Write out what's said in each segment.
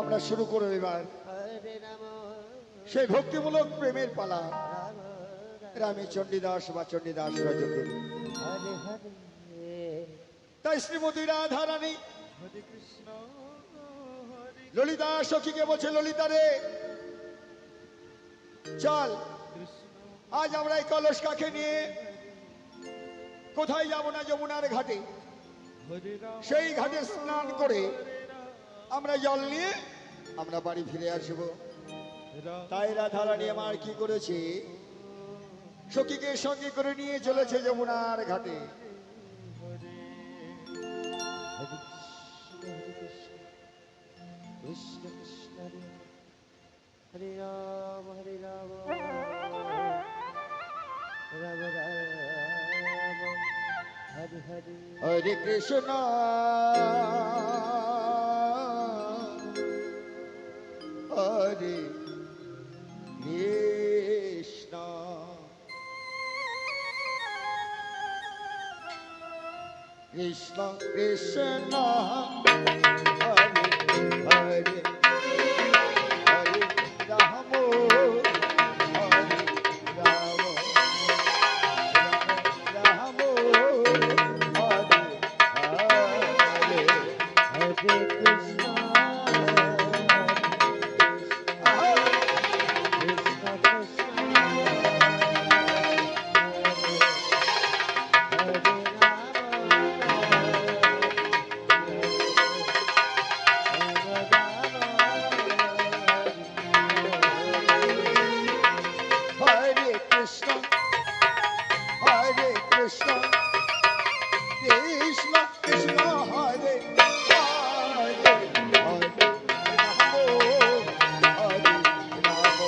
আমরা শুরু করব এবার সেই ভক্তিমূলক প্রেমের পালা রামী চণ্ডীদাস বা চণ্ডীদাস রজকের। তাই শ্রীমতী রাধা রানী ললিতা সখীকে বলছে, ললিতা রে চল, আজ আমরা এই কলস কাকে নিয়ে কোথায় যাব না, যমুনার ঘাটে। সেই ঘাটে স্নান করে আমরা জল নিয়ে আমরা বাড়ি ফিরে আসব। তাই রাধা রানী আমার কি করেছে, সখীকে সঙ্গে করে নিয়ে চলেছে যমুনার ঘাটে। কৃষ্ণ কৃষ্ণ হরে রাম হরে রাম রাম রাম হরে হরে হরে কৃষ্ণ হরে কৃষ্ণ কৃষ্ণ কৃষ্ণ হরে হরে হরে রাম হরে Ram Ram Hare Hare Hare Krishna, Krishna Krishna, হরে কৃষ্ণ হরে কৃষ্ণ কৃষ্ণ কৃষ্ণ হরে হরে হরে রাম হরে রাম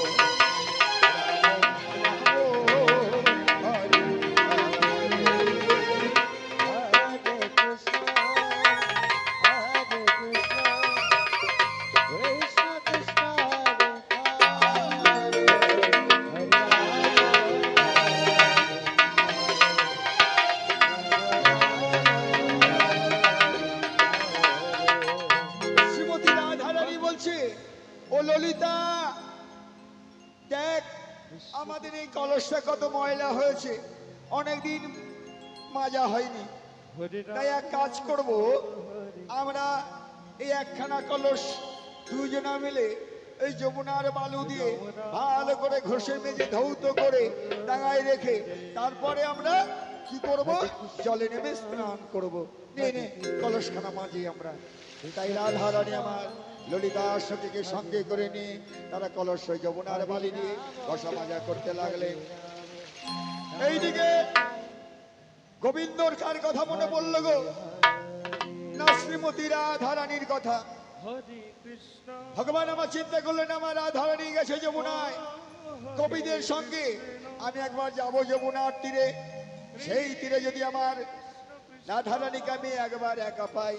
হরে শ্রীমতী রাধারানী বলছে, ও ললিতা, দেখ আমাদের এই কলসটা কত ময়লা হয়েছে, অনেকদিন মাজা হয়নি। তাই এক কাজ করব, আমরা এই একখানা কলস দুজনা মিলে এই যমুনার বালু দিয়ে ভালো করে ঘষে মেজে ধৌত করে ডাঙায় রেখে তারপরে আমরা কি করব, জলে নেমে স্নান করব। নে নে কলসখানা মাঝি আমরা। তাই রাধারানী আমার ললিতার সখীকে সঙ্গে করে নিয়ে তারা কলস যমুনার বালি নিয়ে ঘষা মাজা করতে লাগলেন। এইদিকে গোবিন্দর কার কথা মনে পড়লো গো? না শ্রীমতী রাধারানীর কথা। ভগবান আমার চিন্তা করলেন, আমার রাধারানী গেছে যমুনায় কবিদের সঙ্গে, আমি একবার যাব যমুনার তীরে। সেই তীরে যদি আমার রাধারানীকে আমি একবার একা পাই,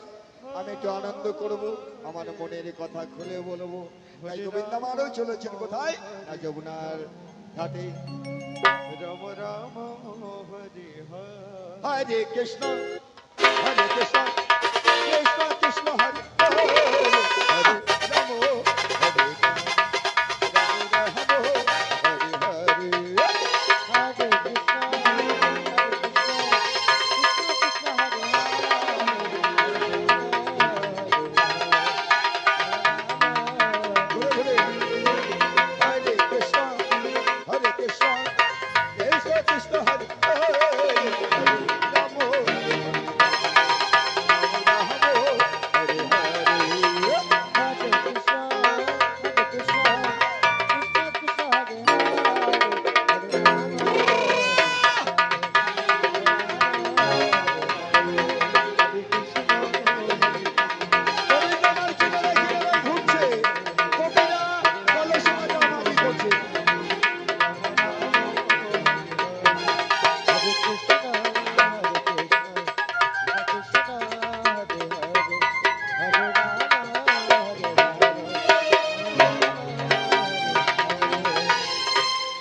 আমি একটু আনন্দ করব, আমার মনের কথা খুলে বলবো। তাই গোবিন্দ আমারও চলেছেন কোথায়? না যমুনার ঘাটে। রাম রাম হরে হরে হরে কৃষ্ণ হরে কৃষ্ণ কৃষ্ণ কৃষ্ণ হরে হরে হরে রাম হরে Ram Ram Ram Hare Hare. Hare Krishna, Hare Krishna, Krishna Krishna, Hare Hare, Hare Rama, ঘুরে ঘুরে হরে কৃষ্ণ হরে কৃষ্ণ কৃষ্ণ কৃষ্ণ হরে হরে রাম রাম হরে হরে।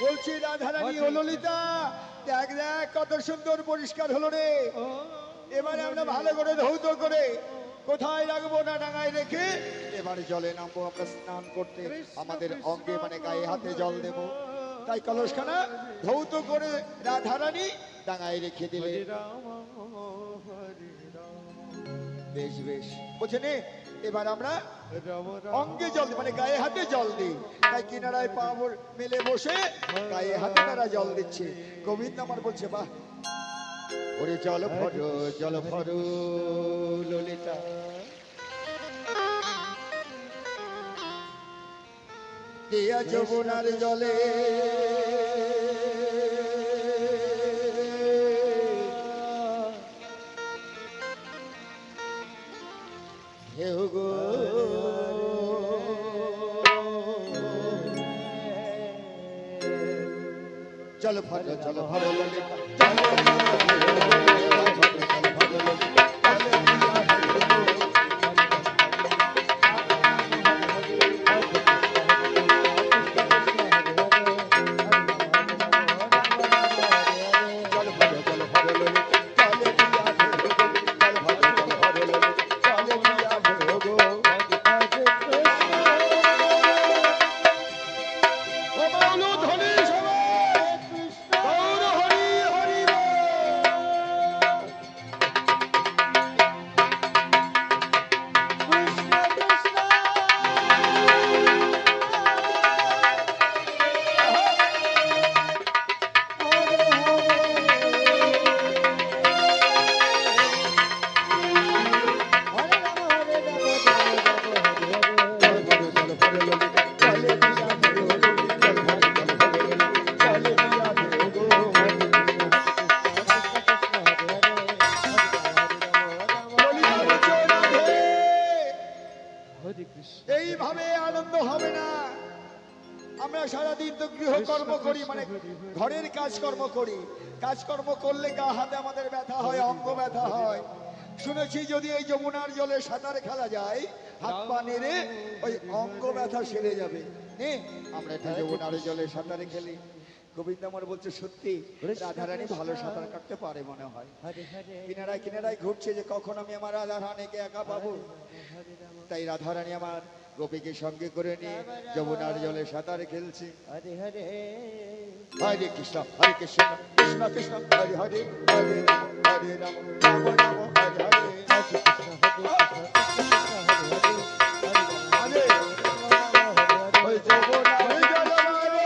বলছি রাধারানী ও ললিতা, দেখ দেখ কত সুন্দর পরিষ্কার হলো রে। এবারে আমরা ভালো করে ধৌত করে কোথায় রাখবো, না ডাঙায় রেখে এবারে জলে নামবো আমরা স্নান করতে। আমাদের অঙ্গে মানে গায়ে হাতে জল দেব। তাই কলসখানা ধৌত করে রাধারানী ডাঙায় রেখে দিলে। বেশ বেশ বলছে নে, এবার আমরা অঙ্গে জল দিই, মানে গায়ে হাতে জল দিই। তাই কিনারায় পা মেলে বসে গায়ে হাতে তারা জল দিচ্ছে। গোবিন্দ আমার বলছে, বাহ, ওরে জল ভর ললিতা। দিয়া যমুনার জলে হেউ গো জল ভর ললিতা, জল ভর ললিতা, জল ভর ললিতা। জল ভর ললিতা, জল ঘরের কাজকর্ম করি, কাজকর্ম করলে গা হাতে আমাদের ব্যথা হয়, অঙ্গ ব্যথা হয়। শুনেছি যদি এই যমুনার জলে সাঁতার খেলা যায়, হাত পা নেড়ে ওই অঙ্গ ব্যথা সেরে যাবে। নে আমরা একটা যমুনার জলে সাঁতারে খেলি। গোবিন্দ আমার বলছে সত্যি রাধারানী ভালো সাঁতার কাটতে পারে মনে হয়। হরে হরে কিনারায় কিনারায় ঘুরছে যে কখন আমি আমার রাধারানীকে একা পাবো। হরে রাম তাই রাধারানী আমার গোপীকে সঙ্গে করে নিয়ে যমুনার জলে সাঁতার খেলছে। হরে হরে হরে কৃষ্ণ হরে কৃষ্ণ কৃষ্ণ কৃষ্ণ হরে হরে হরে রাম হরে রাম রাম রাম হরে হরে। কৃষ্ণ হরে হরে কৃষ্ণ হরে কৃষ্ণ হরে ওই যমুনার জলে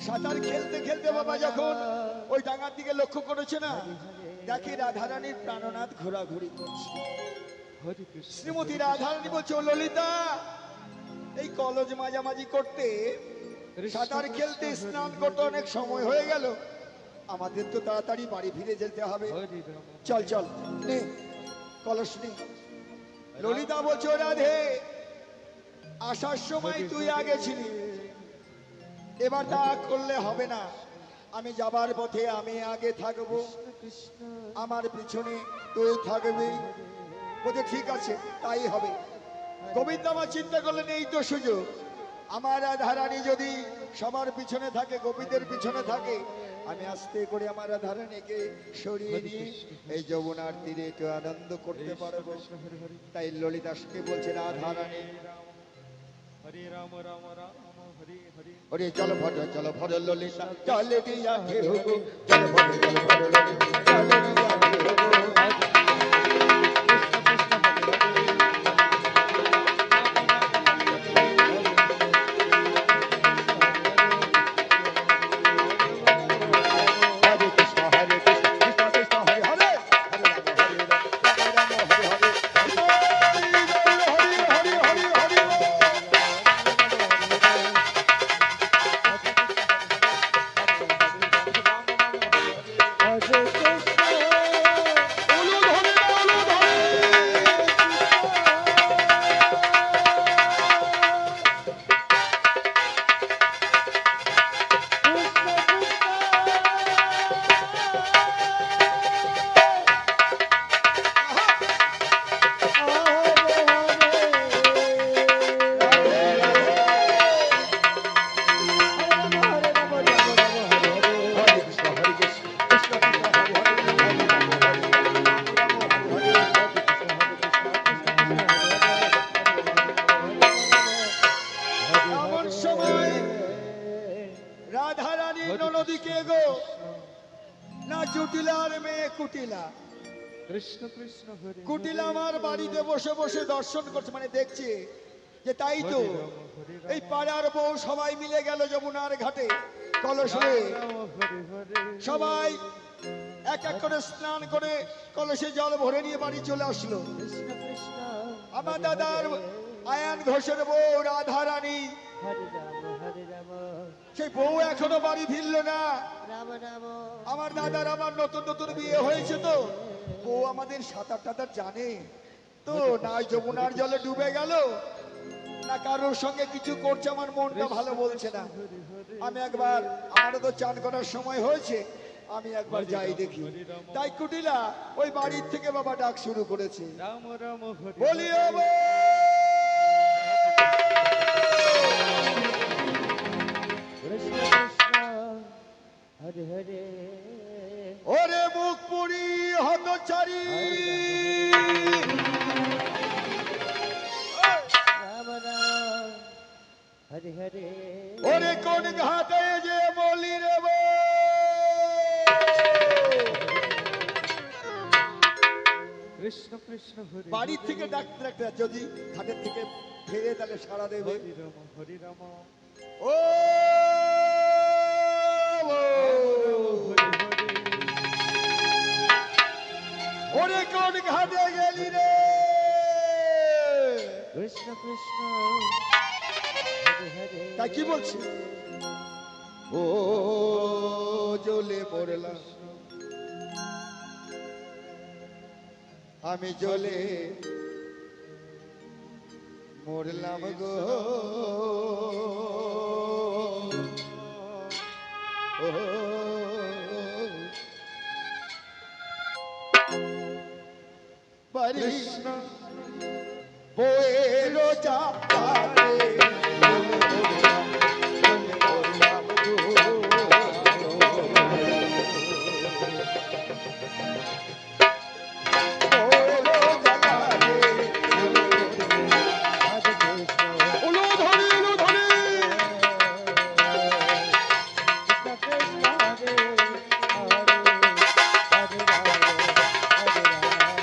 সাঁতার খেলতে খেলতে বাবা যখন ওই ডাঙার দিকে লক্ষ্য করেছে না, দেখি রাধারানীর প্রাণনাথ ঘোরাঘুরি করছে। হরে কৃষ্ণ শ্রীমতী রাধারানী বলছে ও ললিতা, এই কলজ মাঝামাঝি করতে, সাঁতার খেলতে, স্নান করতে অনেক সময় হয়ে গেল, আমাদের তো তাড়াতাড়ি বাড়ি ফিরে যেতে হবে। হরে রাম চল চল নে কলস নে। ললিতা বলছে ও রাধে, আসার সময় তুই আগে ছিলি, এবার তা করলে হবে না। আমি যাবার পথে আমি আগে থাকবো, কৃষ্ণ আমার পিছনে তুই থাকবি। বলছে ঠিক আছে তাই হবে। গোবিন্দ আমার চিন্তা করলেন এই তো সুযোগ, আমার রাধারানী যদি সবার পিছনে থাকে, গোপীদের পিছনে থাকে, আমি আস্তে করে আমার রাধারানীকে সরিয়ে নিয়ে এই যমুনার তীরে একটু আনন্দ করতে পারবো। হরে হরে তাই ললিতাসকে বলছে রাধারানী, হরে রাম রাম রাম হরে হরে ওরে চল ভর ললিতা চলে দিয়া ঢেউ গো, চল ভর ললিতা চলে দিয়া ঢেউ গো। হরে কৃষ্ণ হরে কৃষ্ণ কৃষ্ণ কৃষ্ণ হরে হরে, হরে রাম হরে রাম রাম রাম হরে হরে, হরে হরে হরে হরে এমন সময় রাধারানী ননদীকে গো, না জুটিলার মেয়ে কুটিলা, কৃষ্ণ কৃষ্ণ হরে কুটিলা আমার বাড়িতে বসে বসে দর্শন করছে, মানে দেখছে যে তাই তো এই পাড়ার বউ সবাই মিলে গেল যমুনার ঘাটে কলস হয়ে, হরে হরে সবাই এক এক করে স্নান করে কলসে জল ভরে নিয়ে বাড়ি চলে আসলো। কৃষ্ণ কৃষ্ণ আমার দাদার আয়ান ঘোষের বউ রাধারানী, হরে রাম সেই বউ এখনো বাড়ি ফিরলো না। রাম রাম আমার দাদার আমার নতুন নতুন বিয়ে হয়েছে তো, বউ আমাদের সাঁতার টাতার জানে তো, না যমুনার জলে ডুবে গেল, না কারোর সঙ্গে কিছু করছে, আমার মনটা ভালো বলছে না। আমি একবার, আমারও তো চান করার সময় হয়েছে, আমি একবার যাই দেখি। তাই কুটিলা ওই বাড়ির থেকে বাবা ডাক শুরু করেছে, রাম রাম হরি বলিও বল। কৃষ্ণ কৃষ্ণ হরে হরে ওরে মুখ পুরি হতচারী, রাম রাম হরে হরে ওরে কোন ঘাটে যে বলি রে বল। কৃষ্ণ কৃষ্ণ হরি বাড়ির থেকে ডাকতে ডাকতে যদি ঘাটের থেকে ফেরে তাহলে সারা দেবে। হরি রাম হরি রাম ও হরি হরি ওরে কোন ঘাটে গেলি রে। কৃষ্ণ কৃষ্ণ হরে হরে তাই কি বলছি, ও জ্বলে মরলাম আমি, জ্বলে মরলাম গো। ও বাড়ি বইয়ের চাপাতে হরে কৃষ্ণ উলু ধরি উলু ধরি। কৃষ্ণ কৃষ্ণ হরে হরে হরে রাম হরে রাম হরে হরে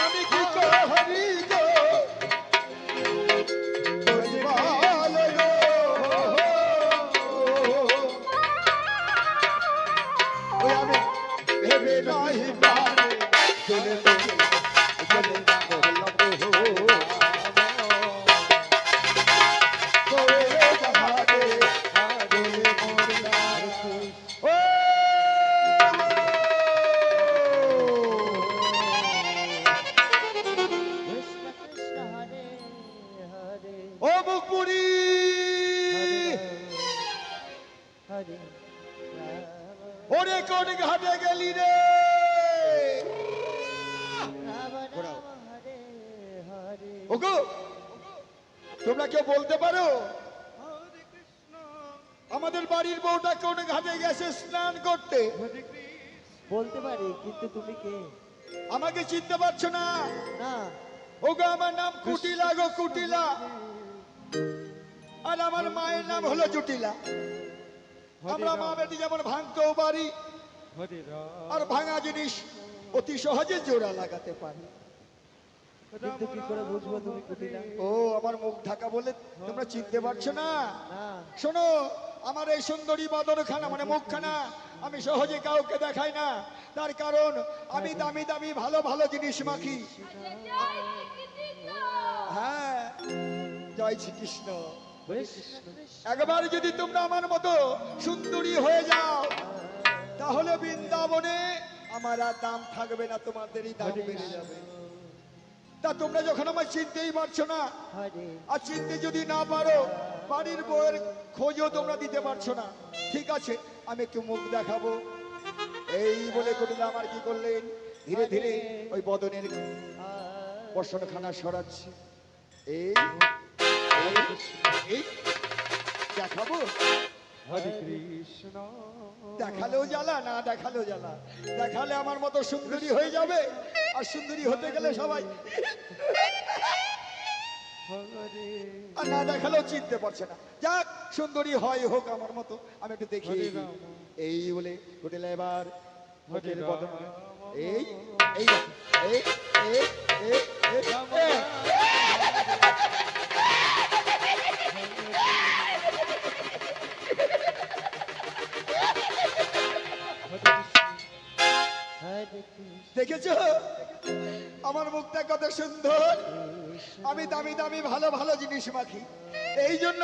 আমি কি করি গো পরিবার গো। ওই আমি ভেবে নাই পারে চলে চলে মরলাম গো। বইয়ের চাপাতে জ্বলে মরলাম। ও কৃষ্ণ কৃষ্ণ হরে হরে ও মুকুরি, হরে রাম ওরে কোন ঘাটে গেলি রে। রাম রাম হরে হরে ওগো তোমরা কেউ বলতে পারো হরে কৃষ্ণ আমাদের বাড়ির বউটা কোন ঘাটে গেছে স্নান করতে? হরে কৃষ্ণ বলতে পারি, কিন্তু তুমি কে? আমাকে চিনতে পারছো না? না ওগো আমার নাম কুটিলা গো, কুটিলা। আর আমার মায়ের নাম হলো জুটিলা। আমরা মা বেটি যেমন ভাঙতেও পারি, হরে রাম আর ভাঙা জিনিস অতি সহজে জোড়া লাগাতে পারি। কিন্তু কি করে বুঝবো তুমি কুটিলা? ও আমার মুখ ঢাকা বলে তোমরা চিনতে পারছো না? না শোনো, আমার এই সুন্দরী বদনখানা মানে মুখখানা আমি সহজে কাউকে দেখাই না। তার কারণ আমি দামি দামি ভালো ভালো জিনিস মাখি। হ্যাঁ, জয় শ্রীকৃষ্ণ। কৃষ্ণ একবার যদি তোমরা আমার মতো সুন্দরী হয়ে যাও, তাহলে বৃন্দাবনে আমার আর দাম থাকবে না, তোমাদেরই দাম বেড়ে যাবে। তা তোমরা যখন আমার চিনতেই পারছো না, হরে আর চিনতে যদি না পারো, বাড়ির বউয়ের খোঁজও তোমরা দিতে পারছো না, ঠিক আছে আমি একটু মুখ দেখাবো। এই বলে কুটিলা আমার কি করলেন, ধীরে ধীরে ওই বদনের বসনখানা সরাচ্ছে। এই এই- এই দেখাবো, হরে কৃষ্ণ দেখালেও জ্বালা, না দেখালেও জ্বালা। দেখালে আমার মতো সুন্দরী হয়ে যাবে, আর সুন্দরী হতে গেলে সবাই, হরে আর না দেখালেও চিনতে পারছে না। যাক, সুন্দরী হয় হোক আমার মতো, আমি একটু দেখি। হরে রাম। এই বলে কুটিলা এবার হরে মুখের রাম। বদন, এই এই দেখো, এই এই এই এই রাম এই। হরে কৃষ্ণ দেখেছো আমার মুখটা কত সুন্দর? আমি দামি দামি ভালো ভালো জিনিস মাখি, এই জন্য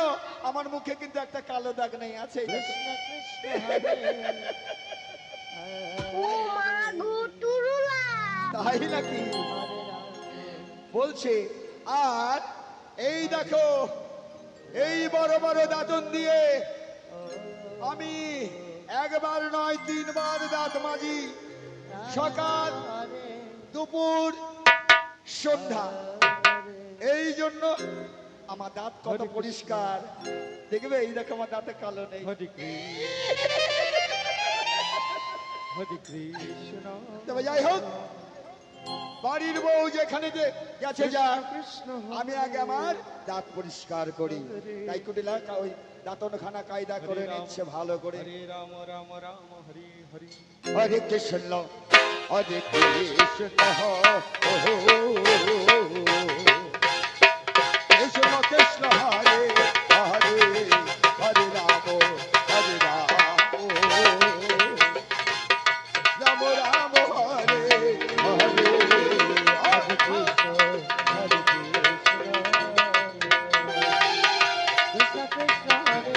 আমার মুখে কিন্তু একটা কালো দাগ নেই, আছে এই দেখো। কৃষ্ণ কৃষ্ণ হরে ও মা গো টুরুলা, তাই নাকি? হরে রাম বলছে আর এই দেখো এই বড় বড় দাঁতন দিয়ে আমি একবার নয় তিনবার দাঁত মাজি, সকাল হরে দুপুর সন্ধ্যা। এই জন্য আমার দাঁত কত পরিষ্কার, দেখবে এই দেখো আমার দাঁতে কালো নেই। হরে কৃষ্ণ তবে যাই হোক, বাড়ির বউ যেখানে যে গেছে যা, কৃষ্ণ আমি আগে আমার দাঁত পরিষ্কার করি। তাই কুটিলা ওই দাঁতনখানা কায়দা করে নিচ্ছে ভালো করে। হরে রাম রাম রাম হরে হরে হরে কৃষ্ণ হরে কৃষ্ণ কৃষ্ণ কৃষ্ণ হরে হরে হরে রাম হরে রাম রাম রাম হরে হরে হরে কৃষ্ণ হরে কৃষ্ণ কৃষ্ণ হরে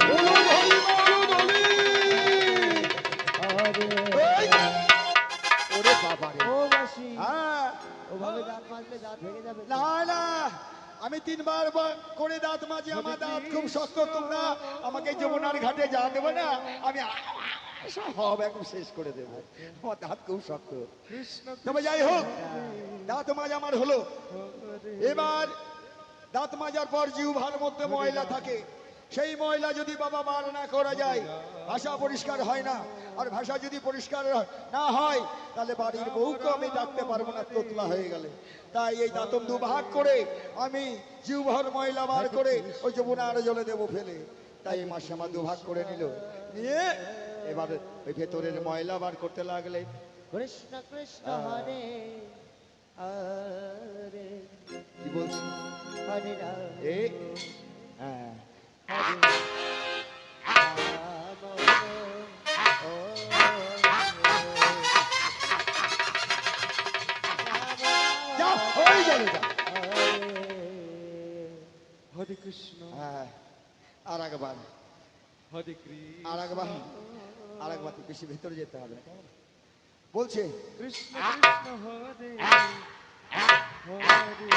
বলুন হরি বলুন হরি। এই, ওরে বাবা রে। ও মাসি হ্যাঁ, ওভাবে দাঁত মাজলে দাঁত ভেঙে যাবে না না, আমি তিনবার করে দাঁত মাজি, আমার দাঁত খুব শক্ত। তোমরা আমাকে যমুনার ঘাটে যা দেবে না, আমি সব একদম শেষ করে দেবো। আমার দাঁত খুব শক্ত। কৃষ্ণ তবে যাই হোক, দাঁত মাজা আমার হলো। এবার দাঁত মাজার পর জিহ্বার মধ্যে ময়লা থাকে, সেই ময়লা যদি বাবা বার না করা যায়, ভাষা পরিষ্কার হয় না। আর ভাষা যদি পরিষ্কার না হয়, তাহলে বাড়ির বউকে আমি ডাকতে পারবো না, তোতলা হয়ে গেলে। তাই এই দাঁতন দুভাগ করে আমি জিহ্বার ময়লা বার করে ওই যমুনার জলে দেবো ফেলে। তাই এই মাসে আমার দুভাগ করে নিল, নিয়ে এবার ওই ভেতরের ময়লা বার করতে লাগলে। কৃষ্ণ কৃষ্ণ হরে হরে কি বলছি? হরে রাম এ হ্যাঁ, হরে যা হয়ে যাবে যা। হরে কৃষ্ণ হ্যাঁ, আর একবার হরে কৃষ্ণ আর একবার আর একবার, তো বেশি ভেতরে যেতে হবে না, কেমন? বলছে কৃষ্ণ কৃষ্ণ হরে হরে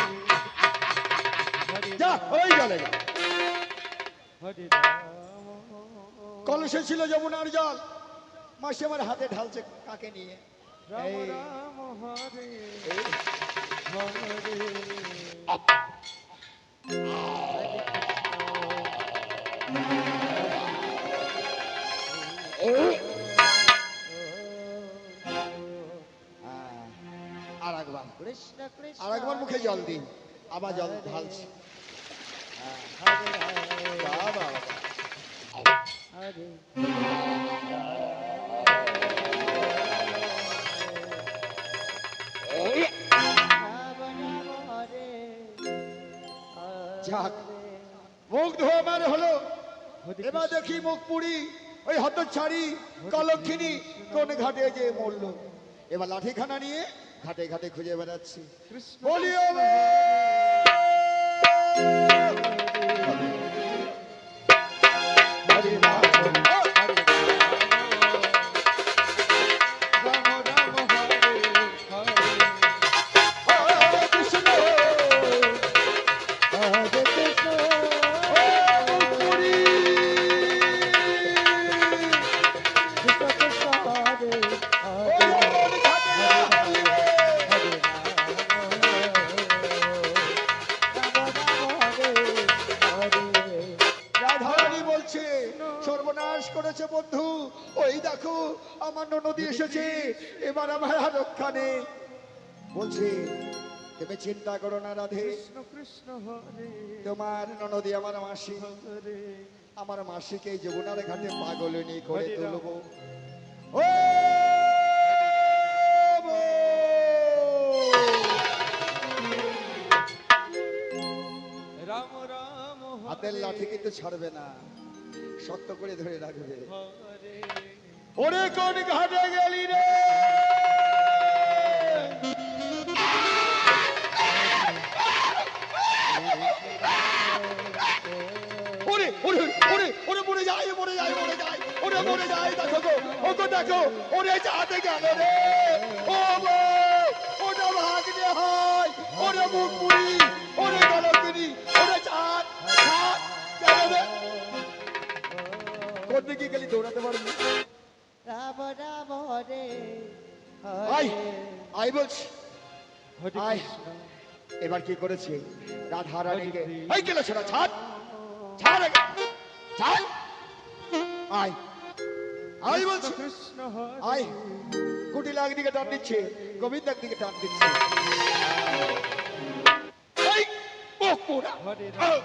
হরে যা হয়ে গেলে যা। হরে রাম কলসে ছিল যমুনার জল, মাসি আমার হাতে ঢালছে কাকে নিয়ে। রাম এই, রাম হরে এই, হরে হ্যাঁ, আর একবার কৃষ্ণ কৃষ্ণ আর একবার মুখে জল দিন, আবার জল ঢালছে। হরে রাম বাবা, হরে রাম রাম হরে যাক, হরে মুখ ধোয়া আমার হলো। হরে এবার দেখি মুখ পুরি ওই হতচ্ছাড়ি কলক্ষিনী কোন ঘাটে যে মরলো। এবার লাঠিখানা নিয়ে ঘাটে ঘাটে খুঁজে বেড়াচ্ছি। কৃষ্ণ বলিও হরে রাম, হরে রাম রাম হরে হরে হরে কৃষ্ণ, হরে কৃষ্ণ পুরি। কৃষ্ণ কৃষ্ণ হরে ওই হরে কোন ঘাটে হারিয়ে। হরে রাম হরে হরে রাধারানী বলছে সর্বনাশ করেছে বন্ধু, ওই দেখো আমার ননদি এসেছে, এবার আমার আর রক্ষা নেই। বলছে তুমি চিন্তা করো না রাধে, কৃষ্ণ কৃষ্ণ হরে তোমার ননদি আমার মাসি, হরে আমার মাসিকে এই যমুনার ঘাটে পাগলিনী করে হরে রাম। তুলবো। ও বৌ! রাম রাম হাতের লাঠি কিন্তু ছাড়বে না, শক্ত করে ধরে রাখবে। হরে ওরে কোন ঘাটে গেলি রে? ওরে ওরে ওরে ওরে মরে যায় মরে যায় মরে যায়। ওরে মরে যায় দেখো গো, ও গো দেখো, ওরে যাতে গেল রে, ও গো, ওটা ভাগ্নে হয়, ওরে মুখ পুরি, ওরে গলকিনি, ওরে চাঁদ, চাঁদ, গেল রে। কোন দিকে গেলি দৌড়াতে পারবি? রাম রাম হরে আয়, হরে আয় বলছি, হরে আয়। কৃষ্ণ এবার কি করেছে রাধা রানীকে, এই গেল সেটা ছাড়, ছাড় আগে, ছাড়, আয়, আয় বলছি, কৃষ্ণ হরে আয়। কুটিলা একদিকে টান দিচ্ছে, গোবিন্দ একদিকে টান দিচ্ছে। এই, মুখ পোড়া। হরে আহ,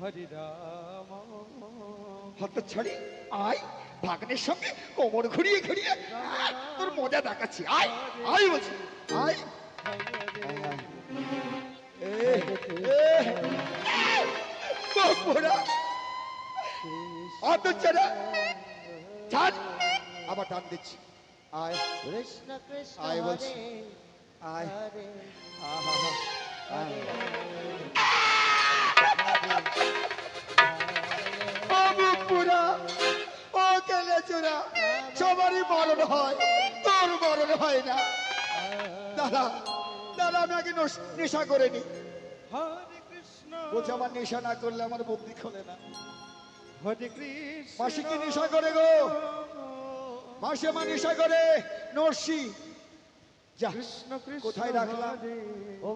হরে রাম হাতটা ছাড়ি, আয়, ভাগ্নের সঙ্গে কোমর ঘুরিয়ে ঘুরিয়ে তোর মজা দেখাচ্ছি, আয়, আয় বলছি, আয়। মুখ পোড়া, হাত ছাড়া, ছাড়, আবার টান দিচ্ছি, আয়, কৃষ্ণ কৃষ্ণ আয় বলছি, হরে আয়, হরে আহা, আয়। ও মুখ পোড়া, ও কেলে চোরা, সবারই মরণ হয়, তোর মরণ হয় না। দাদা, দাদা, আমি আগে নেশা করে নি। হরে কৃষ্ণ বলছে আমার নেশা না করলে আমার বন্দি খোলে না। হরে কৃষ্ণ মাসি কি নেশা করে গো? মাসি আমার নেশা করে, নরসি। যা, কৃষ্ণ কৃষ্ণ কোথায় রাখলাম? হরে ও